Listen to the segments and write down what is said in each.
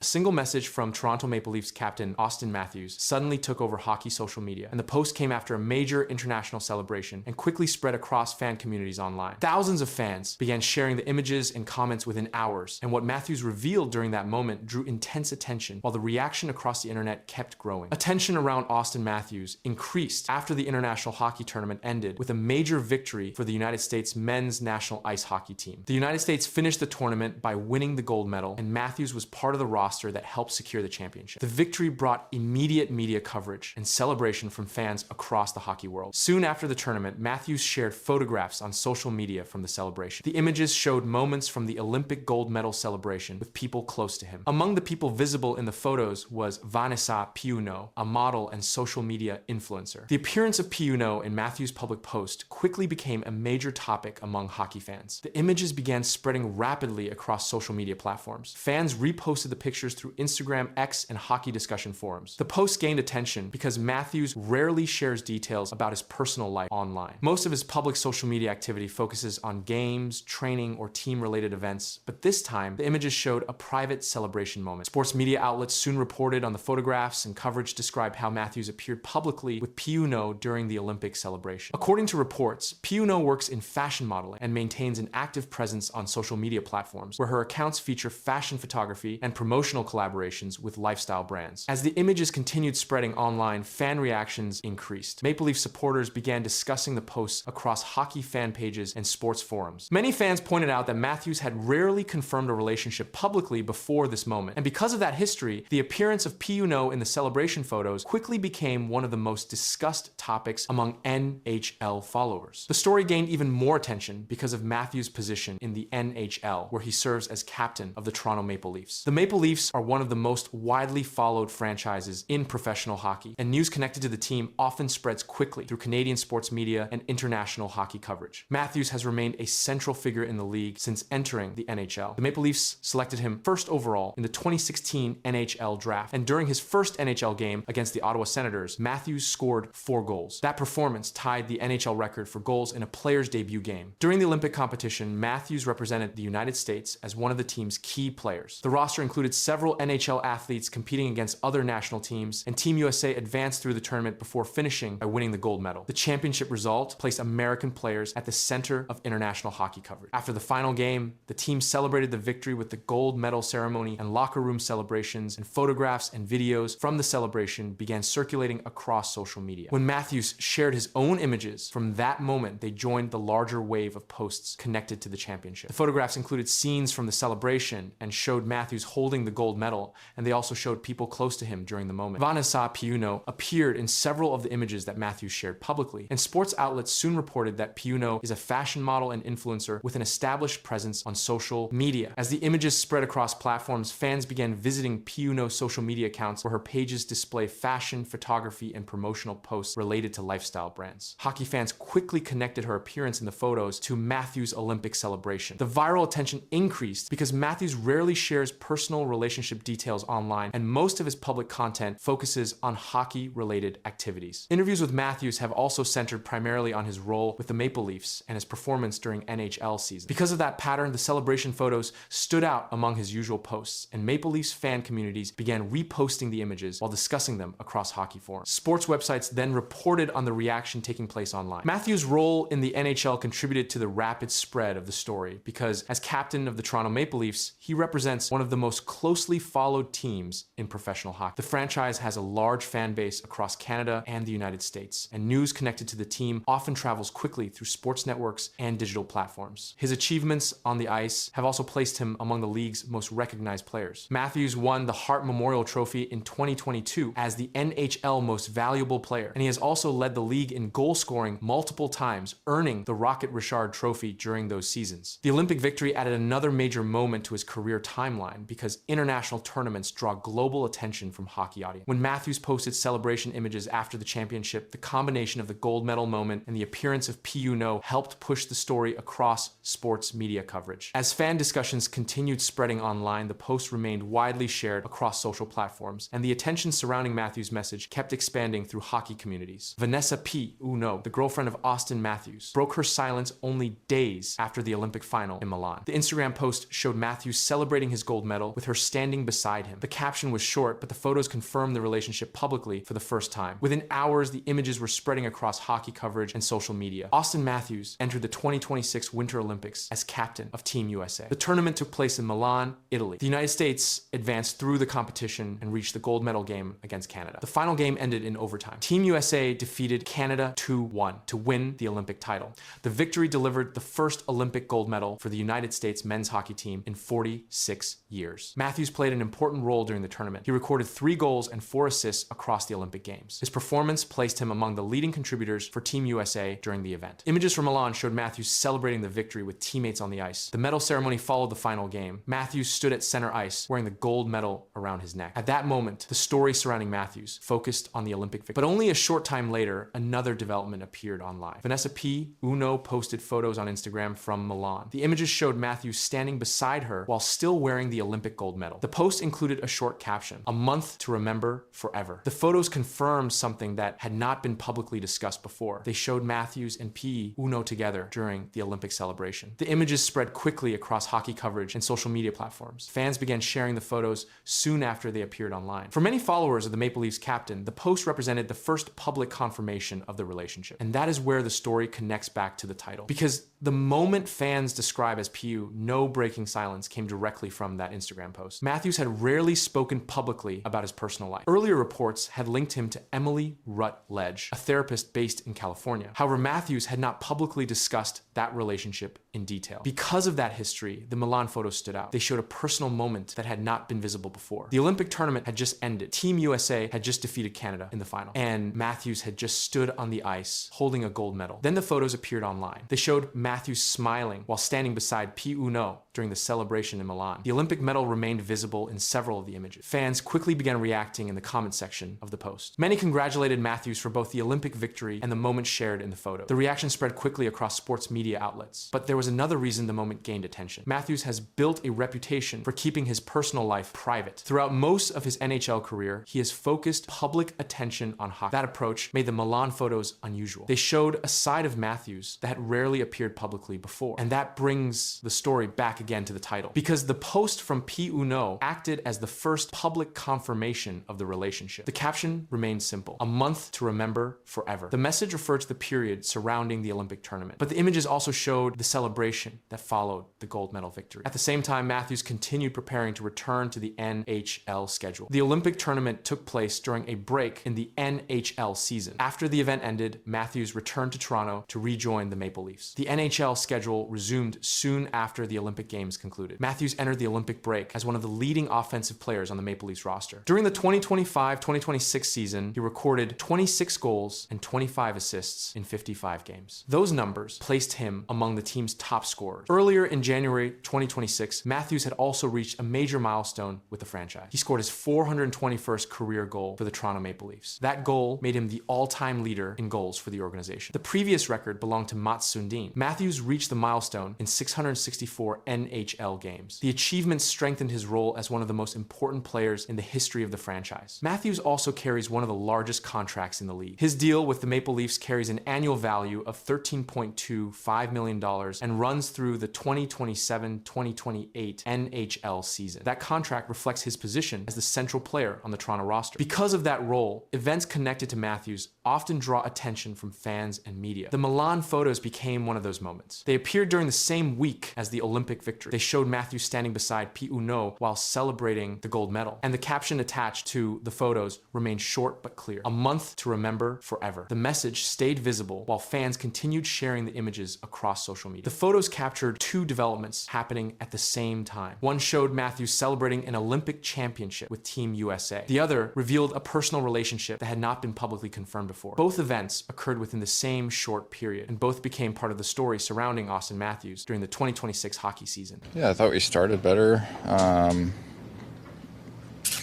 A single message from Toronto Maple Leafs captain Auston Matthews suddenly took over hockey social media, and the post came after a major international celebration and quickly spread across fan communities online. Thousands of fans began sharing the images and comments within hours, and what Matthews revealed during that moment drew intense attention, while the reaction across the internet kept growing. Attention around Auston Matthews increased after the international hockey tournament ended with a major victory for the United States men's national ice hockey team. The United States finished the tournament by winning the gold medal, and Matthews was part of the roster that helped secure the championship. The victory brought immediate media coverage and celebration from fans across the hockey world. Soon after the tournament, Matthews shared photographs on social media from the celebration. The images showed moments from the Olympic gold medal celebration with people close to him. Among the people visible in the photos was Vanessa Piuno, a model and social media influencer. The appearance of Piuno in Matthews' public post quickly became a major topic among hockey fans. The images began spreading rapidly across social media platforms. Fans reposted the pictures through Instagram, X, and hockey discussion forums. The post gained attention because Matthews rarely shares details about his personal life online. Most of his public social media activity focuses on games, training, or team-related events, but this time, the images showed a private celebration moment. Sports media outlets soon reported on the photographs, and coverage described how Matthews appeared publicly with Piuno during the Olympic celebration. According to reports, Piuno works in fashion modeling and maintains an active presence on social media platforms, where her accounts feature fashion photography and promotional collaborations with lifestyle brands. As the images continued spreading online, fan reactions increased. Maple Leaf supporters began discussing the posts across hockey fan pages and sports forums. Many fans pointed out that Matthews had rarely confirmed a relationship publicly before this moment, and because of that history, the appearance of Piuno in the celebration photos quickly became one of the most discussed topics among NHL followers. The story gained even more attention because of Matthews' position in the NHL, where he serves as captain of the Toronto Maple Leafs. The Maple Leafs are one of the most widely followed franchises in professional hockey, and news connected to the team often spreads quickly through Canadian sports media and international hockey coverage. Matthews has remained a central figure in the league since entering the NHL. The Maple Leafs selected him first overall in the 2016 NHL draft, and during his first NHL game against the Ottawa Senators, Matthews scored 4 goals. That performance tied the NHL record for goals in a player's debut game. During the Olympic competition, Matthews represented the United States as one of the team's key players. The roster included several NHL athletes competing against other national teams, and Team USA advanced through the tournament before finishing by winning the gold medal. The championship result placed American players at the center of international hockey coverage. After the final game, the team celebrated the victory with the gold medal ceremony and locker room celebrations, and photographs and videos from the celebration began circulating across social media. When Matthews shared his own images from that moment, they joined the larger wave of posts connected to the championship. The photographs included scenes from the celebration and showed Matthews holding the gold medal, and they also showed people close to him during the moment. Vanessa Piuno appeared in several of the images that Matthews shared publicly, and sports outlets soon reported that Piuno is a fashion model and influencer with an established presence on social media. As the images spread across platforms, fans began visiting Piuno's social media accounts, where her pages display fashion, photography, and promotional posts related to lifestyle brands. Hockey fans quickly connected her appearance in the photos to Matthews' Olympic celebration. The viral attention increased because Matthews rarely shares personal relationship details online, and most of his public content focuses on hockey-related activities. Interviews with Matthews have also centered primarily on his role with the Maple Leafs and his performance during NHL season. Because of that pattern, the celebration photos stood out among his usual posts, and Maple Leafs fan communities began reposting the images while discussing them across hockey forums. Sports websites then reported on the reaction taking place online. Matthews' role in the NHL contributed to the rapid spread of the story because, as captain of the Toronto Maple Leafs, he represents one of the most closely followed teams in professional hockey. The franchise has a large fan base across Canada and the United States, and news connected to the team often travels quickly through sports networks and digital platforms. His achievements on the ice have also placed him among the league's most recognized players. Matthews won the Hart Memorial Trophy in 2022 as the NHL Most Valuable Player, and he has also led the league in goal scoring multiple times, earning the Rocket Richard Trophy during those seasons. The Olympic victory added another major moment to his career timeline because international tournaments draw global attention from hockey audiences. When Matthews posted celebration images after the championship, the combination of the gold medal moment and the appearance of Piuno helped push the story across sports media coverage. As fan discussions continued spreading online, the post remained widely shared across social platforms, and the attention surrounding Matthews' message kept expanding through hockey communities. Vanessa Piuno, the girlfriend of Auston Matthews, broke her silence only days after the Olympic final in Milan. The Instagram post showed Matthews celebrating his gold medal with her standing beside him. The caption was short, but the photos confirmed the relationship publicly for the first time. Within hours, the images were spreading across hockey coverage and social media. Auston Matthews entered the 2026 Winter Olympics as captain of Team USA. The tournament took place in Milan, Italy. The United States advanced through the competition and reached the gold medal game against Canada. The final game ended in overtime. Team USA defeated Canada 2-1 to win the Olympic title. The victory delivered the first Olympic gold medal for the United States men's hockey team in 46 years. Matthews played an important role during the tournament. He recorded 3 goals and 4 assists across the Olympic Games. His performance placed him among the leading contributors for Team USA during the event. Images from Milan showed Matthews celebrating the victory with teammates on the ice. The medal ceremony followed the final game. Matthews stood at center ice wearing the gold medal around his neck. At that moment, the story surrounding Matthews focused on the Olympic victory. But only a short time later, another development appeared online. Vanessa P. Uno posted photos on Instagram from Milan. The images showed Matthews standing beside her while still wearing the Olympic gold medal. The post included a short caption, "A month to remember forever." The photos confirmed something that had not been publicly discussed before. They showed Matthews and P. Uno together during the Olympic celebration. The images spread quickly across hockey coverage and social media platforms. Fans began sharing the photos soon after they appeared online. For many followers of the Maple Leafs captain, the post represented the first public confirmation of the relationship. And that is where the story connects back to the title. Because the moment fans describe as PU, no breaking silence, came directly from that Instagram post. Matthews had rarely spoken publicly about his personal life. Earlier reports had linked him to Emily Rutledge, a therapist based in California. However, Matthews had not publicly discussed that relationship in detail. Because of that history, the Milan photos stood out. They showed a personal moment that had not been visible before. The Olympic tournament had just ended. Team USA had just defeated Canada in the final, and Matthews had just stood on the ice holding a gold medal. Then the photos appeared online. They showed Matthews smiling while standing beside P. Uno during the celebration in Milan. The Olympic medal remained visible in several of the images. Fans quickly began reacting in the comment section of the post. Many congratulated Matthews for both the Olympic victory and the moment shared in the photo. The reaction spread quickly across sports media outlets. But there was another reason the moment gained attention. Matthews has built a reputation for keeping his personal life private. Throughout most of his NHL career, he has focused public attention on hockey. That approach made the Milan photos unusual. They showed a side of Matthews that had rarely appeared publicly before. And that brings the story back again to the title. Because the post from P. Uno acted as the first public confirmation of the relationship. The caption remained simple: "A month to remember forever." The message referred to the period surrounding the Olympic tournament. But the images also showed the celebration that followed the gold medal victory. At the same time, Matthews continued preparing to return to the NHL schedule. The Olympic tournament took place during a break in the NHL season. After the event ended, Matthews returned to Toronto to rejoin the Maple Leafs. The NHL schedule resumed soon after the Olympic Games concluded. Matthews entered the Olympic break as one of the leading offensive players on the Maple Leafs roster. During the 2025-2026 season, he recorded 26 goals and 25 assists in 55 games. Those numbers placed him among the team's top scorers. Earlier in January 2026, Matthews had also reached a major milestone with the franchise. He scored his 421st career goal for the Toronto Maple Leafs. That goal made him the all-time leader in goals for the organization. The previous record belonged to Mats Sundin. Matthews reached the milestone in 664 NHL games. The achievement strengthened his role as one of the most important players in the history of the franchise. Matthews also carries one of the largest contracts in the league. His deal with the Maple Leafs carries an annual value of $13.25 million and runs through the 2027-2028 NHL season. That contract reflects his position as the central player on the Toronto roster. Because of that role, events connected to Matthews often draw attention from fans and media. The Milan photos became one of those moments. They appeared during the same week as the Olympic victory. They showed Matthews standing beside P. Uno while celebrating the gold medal. And the caption attached to the photos remained short but clear: "A month to remember forever." The message stayed visible while fans continued sharing the images across social media. The photos captured two developments happening at the same time. One showed Matthews celebrating an Olympic championship with Team USA. The other revealed a personal relationship that had not been publicly confirmed before. Both events occurred within the same short period, and both became part of the story surrounding Auston Matthews during the 2026 hockey season. Yeah, I thought we started better.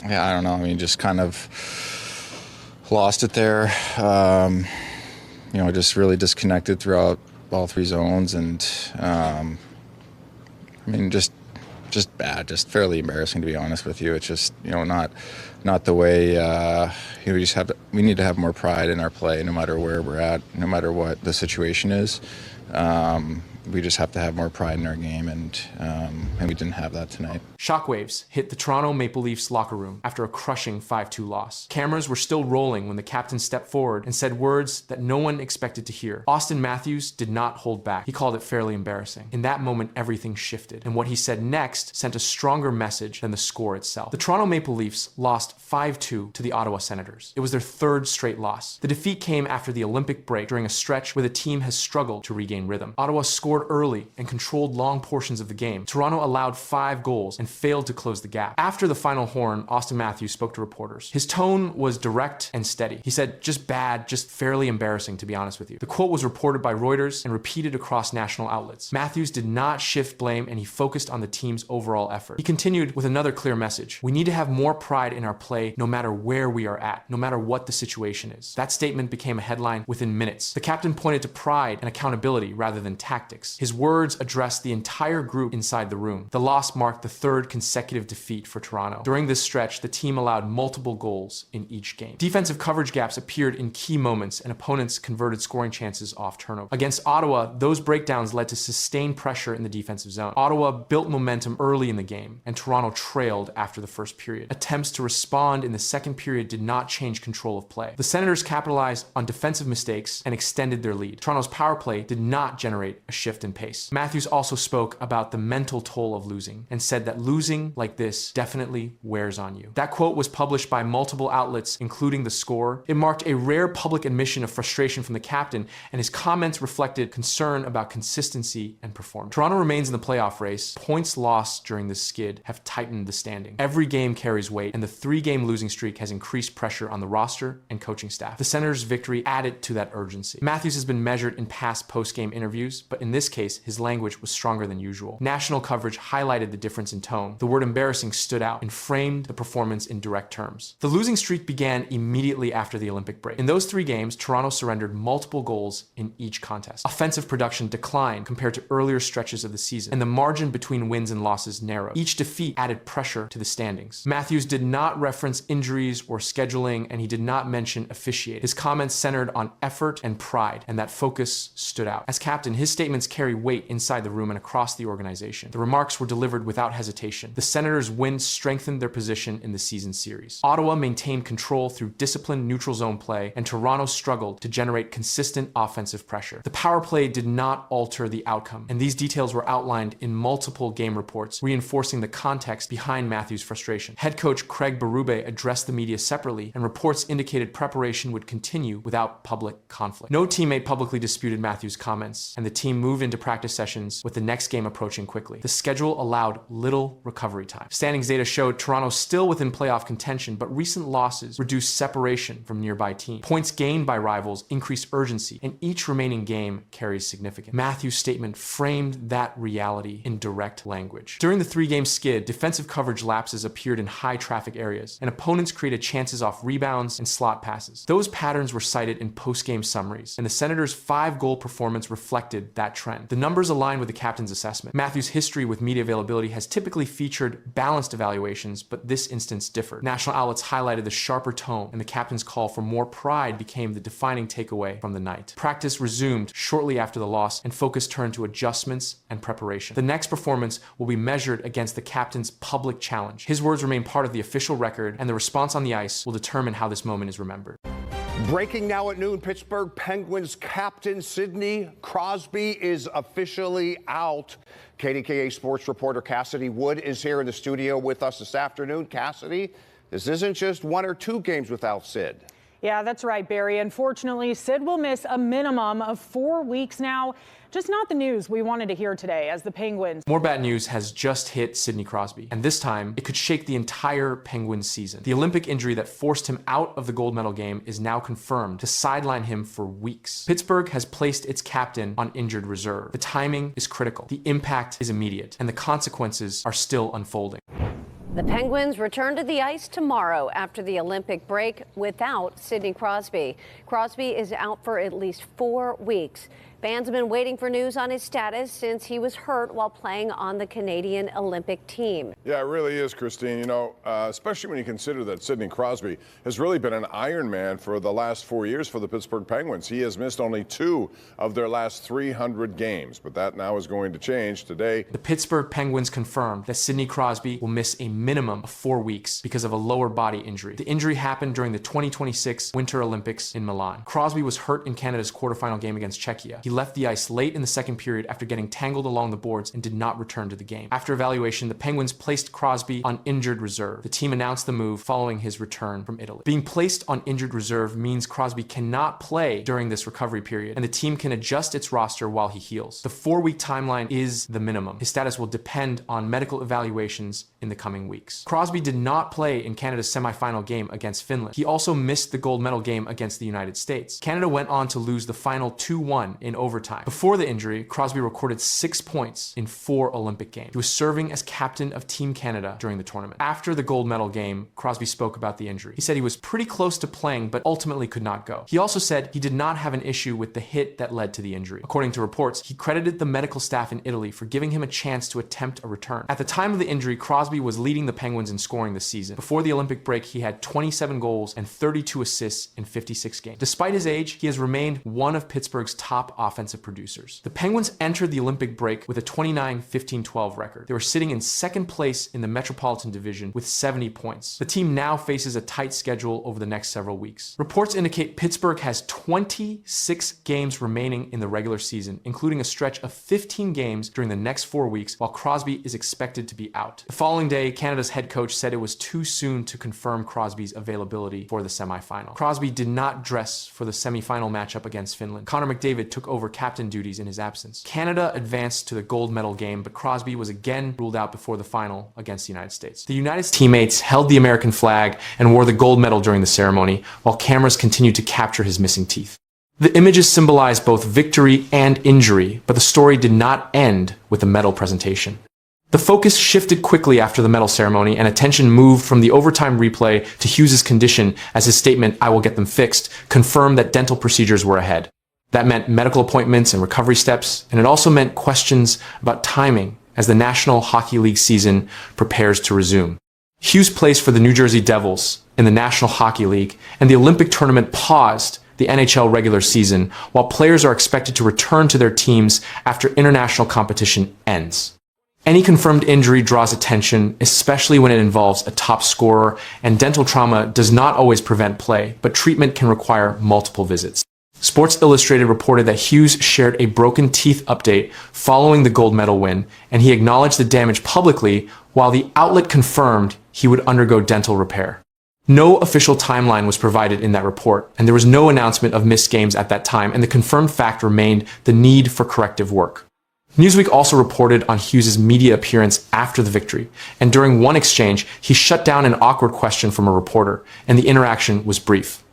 I don't know. I mean, just kind of lost it there. Just really disconnected throughout all three zones, and just bad, just fairly embarrassing, to be honest with you. It's just not the way. We need to have more pride in our play, no matter where we're at, no matter what the situation is. we just have to have more pride in our game, and we didn't have that tonight. Shockwaves hit the Toronto Maple Leafs locker room after a crushing 5-2 loss. Cameras were still rolling when the captain stepped forward and said words that no one expected to hear. Auston Matthews did not hold back. He called it fairly embarrassing. In that moment, everything shifted, and what he said next sent a stronger message than the score itself. The Toronto Maple Leafs lost 5-2 to the Ottawa Senators. It was their third straight loss. The defeat came after the Olympic break during a stretch where the team has struggled to regain rhythm. Ottawa scored early and controlled long portions of the game. Toronto allowed 5 goals and failed to close the gap. After the final horn, Auston Matthews spoke to reporters. His tone was direct and steady. He said, "Just bad, just fairly embarrassing, to be honest with you." The quote was reported by Reuters and repeated across national outlets. Matthews did not shift blame, and he focused on the team's overall effort. He continued with another clear message: "We need to have more pride in our play no matter where we are at, no matter what the situation is." That statement became a headline within minutes. The captain pointed to pride and accountability rather than tactics. His words addressed the entire group inside the room. The loss marked the third consecutive defeat for Toronto. During this stretch, the team allowed multiple goals in each game. Defensive coverage gaps appeared in key moments, and opponents converted scoring chances off turnover. Against Ottawa, those breakdowns led to sustained pressure in the defensive zone. Ottawa built momentum early in the game, and Toronto trailed after the first period. Attempts to respond in the second period did not change control of play. The Senators capitalized on defensive mistakes and extended their lead. Toronto's power play did not generate a shift in pace. Matthews also spoke about the mental toll of losing and said that losing like this definitely wears on you. That quote was published by multiple outlets, including The Score. It marked a rare public admission of frustration from the captain, and his comments reflected concern about consistency and performance. Toronto remains in the playoff race. Points lost during this skid have tightened the standing. Every game carries weight, and the 3-game losing streak has increased pressure on the roster and coaching staff. The Senators' victory added to that urgency. Matthews has been measured in past post-game interviews, but in this case, his language was stronger than usual. National coverage highlighted the difference in tone. The word embarrassing stood out and framed the performance in direct terms. The losing streak began immediately after the Olympic break. In those 3 games, Toronto surrendered multiple goals in each contest. Offensive production declined compared to earlier stretches of the season, and the margin between wins and losses narrowed. Each defeat added pressure to the standings. Matthews did not reference injuries or scheduling, and he did not mention officiating. His comments centered on effort and pride, and that focus stood out. As captain, his statements carry weight inside the room and across the organization. The remarks were delivered without hesitation. The Senators' win strengthened their position in the season series. Ottawa maintained control through disciplined neutral zone play, and Toronto struggled to generate consistent offensive pressure. The power play did not alter the outcome, and these details were outlined in multiple game reports, reinforcing the context behind Matthews' frustration. Head coach Craig Berube addressed the media separately, and reports indicated preparation would continue without public conflict. No teammate publicly disputed Matthews' comments, and the team moved into practice sessions with the next game approaching quickly. The schedule allowed little recovery time. Standings data showed Toronto still within playoff contention, but recent losses reduced separation from nearby teams. Points gained by rivals increased urgency, and each remaining game carries significance. Matthews' statement framed that reality in direct language. During the 3-game skid, defensive coverage lapses appeared in high traffic areas, and opponents created chances off rebounds and slot passes. Those patterns were cited in post-game summaries, and the Senators' 5-goal performance reflected that trend. The numbers align with the captain's assessment. Matthews' history with media availability has typically featured balanced evaluations, but this instance differed. National outlets highlighted the sharper tone, and the captain's call for more pride became the defining takeaway from the night. Practice resumed shortly after the loss, and focus turned to adjustments and preparation. The next performance will be measured against the captain's public challenge. His words remain part of the official record, and the response on the ice will determine how this moment is remembered. Breaking now at noon, Pittsburgh Penguins captain Sidney Crosby is officially out. KDKA sports reporter Cassidy Wood is here in the studio with us this afternoon. Cassidy, this isn't just 1 or 2 games without Sid. Yeah, that's right, Barry. Unfortunately, Sid will miss a minimum of 4 weeks now. Just not the news we wanted to hear today as the Penguins. More bad news has just hit Sidney Crosby, and this time it could shake the entire Penguins season. The Olympic injury that forced him out of the gold medal game is now confirmed to sideline him for weeks. Pittsburgh has placed its captain on injured reserve. The timing is critical, the impact is immediate, and the consequences are still unfolding. The Penguins return to the ice tomorrow after the Olympic break without Sidney Crosby. Crosby is out for at least 4 weeks. Fans have been waiting for news on his status since he was hurt while playing on the Canadian Olympic team. Yeah, it really is, Christine. You know, especially when you consider that Sidney Crosby has really been an Iron Man for the last 4 years for the Pittsburgh Penguins. He has missed only 2 of their last 300 games, but that now is going to change today. The Pittsburgh Penguins confirmed that Sidney Crosby will miss a minimum of 4 weeks because of a lower body injury. The injury happened during the 2026 Winter Olympics in Milan. Crosby was hurt in Canada's quarterfinal game against Czechia. He left the ice late in the second period after getting tangled along the boards and did not return to the game. After evaluation, the Penguins placed Crosby on injured reserve. The team announced the move following his return from Italy. Being placed on injured reserve means Crosby cannot play during this recovery period, and the team can adjust its roster while he heals. The 4-week timeline is the minimum. His status will depend on medical evaluations in the coming weeks. Crosby did not play in Canada's semifinal game against Finland. He also missed the gold medal game against the United States. Canada went on to lose the final 2-1 in overtime. Before the injury, Crosby recorded 6 points in 4 Olympic games. He was serving as captain of Team Canada during the tournament. After the gold medal game, Crosby spoke about the injury. He said he was pretty close to playing, but ultimately could not go. He also said he did not have an issue with the hit that led to the injury. According to reports, he credited the medical staff in Italy for giving him a chance to attempt a return. At the time of the injury, Crosby was leading the Penguins in scoring this season. Before the Olympic break, he had 27 goals and 32 assists in 56 games. Despite his age, he has remained one of Pittsburgh's top offensive producers. The Penguins entered the Olympic break with a 29-15-12 record. They were sitting in second place in the Metropolitan Division with 70 points. The team now faces a tight schedule over the next several weeks. Reports indicate Pittsburgh has 26 games remaining in the regular season, including a stretch of 15 games during the next 4 weeks, while Crosby is expected to be out. The following day, Canada's head coach said it was too soon to confirm Crosby's availability for the semifinal. Crosby did not dress for the semifinal matchup against Finland. Connor McDavid took over captain duties in his absence. Canada advanced to the gold medal game, but Crosby was again ruled out before the final against the United States. The United States teammates held the American flag and wore the gold medal during the ceremony, while cameras continued to capture his missing teeth. The images symbolize both victory and injury, but the story did not end with the medal presentation. The focus shifted quickly after the medal ceremony, and attention moved from the overtime replay to Hughes' condition as his statement, "I will get them fixed," confirmed that dental procedures were ahead. That meant medical appointments and recovery steps, and it also meant questions about timing as the National Hockey League season prepares to resume. Hughes plays for the New Jersey Devils in the National Hockey League, and the Olympic tournament paused the NHL regular season while players are expected to return to their teams after international competition ends. Any confirmed injury draws attention, especially when it involves a top scorer, and dental trauma does not always prevent play, but treatment can require multiple visits. Sports Illustrated reported that Hughes shared a broken teeth update following the gold medal win, and he acknowledged the damage publicly, while the outlet confirmed he would undergo dental repair. No official timeline was provided in that report, and there was no announcement of missed games at that time, and the confirmed fact remained the need for corrective work. Newsweek also reported on Hughes' media appearance after the victory, and during one exchange, he shut down an awkward question from a reporter, and the interaction was brief.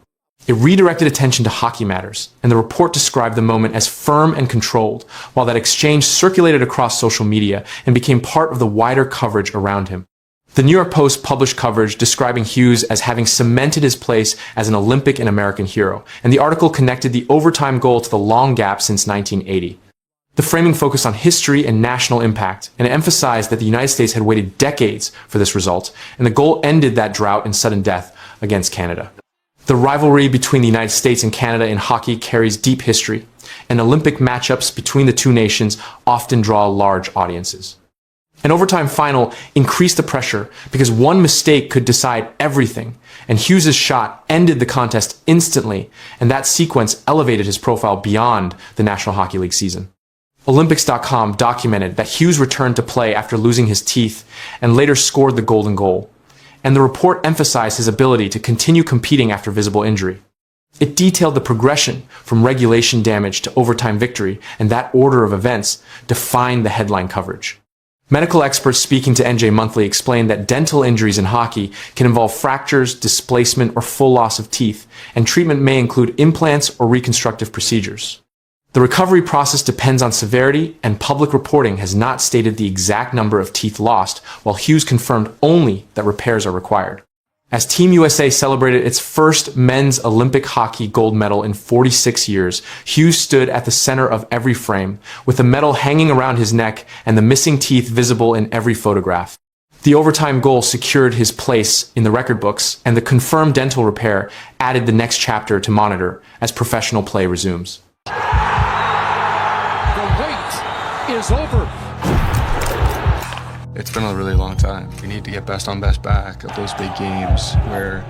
It redirected attention to hockey matters, and the report described the moment as firm and controlled, while that exchange circulated across social media and became part of the wider coverage around him. The New York Post published coverage describing Hughes as having cemented his place as an Olympic and American hero, and the article connected the overtime goal to the long gap since 1980. The framing focused on history and national impact, and emphasized that the United States had waited decades for this result, and the goal ended that drought in sudden death against Canada. The rivalry between the United States and Canada in hockey carries deep history, and Olympic matchups between the two nations often draw large audiences. An overtime final increased the pressure because one mistake could decide everything, and Hughes' shot ended the contest instantly, and that sequence elevated his profile beyond the National Hockey League season. Olympics.com documented that Hughes returned to play after losing his teeth and later scored the golden goal, and the report emphasized his ability to continue competing after visible injury. It detailed the progression from regulation damage to overtime victory, and that order of events defined the headline coverage. Medical experts speaking to NJ Monthly explained that dental injuries in hockey can involve fractures, displacement, or full loss of teeth, and treatment may include implants or reconstructive procedures. The recovery process depends on severity, and public reporting has not stated the exact number of teeth lost, while Hughes confirmed only that repairs are required. As Team USA celebrated its first men's Olympic hockey gold medal in 46 years, Hughes stood at the center of every frame, with the medal hanging around his neck and the missing teeth visible in every photograph. The overtime goal secured his place in the record books, and the confirmed dental repair added the next chapter to monitor as professional play resumes. The wait is over. It's been a really long time. We need to get best on best back of those big games where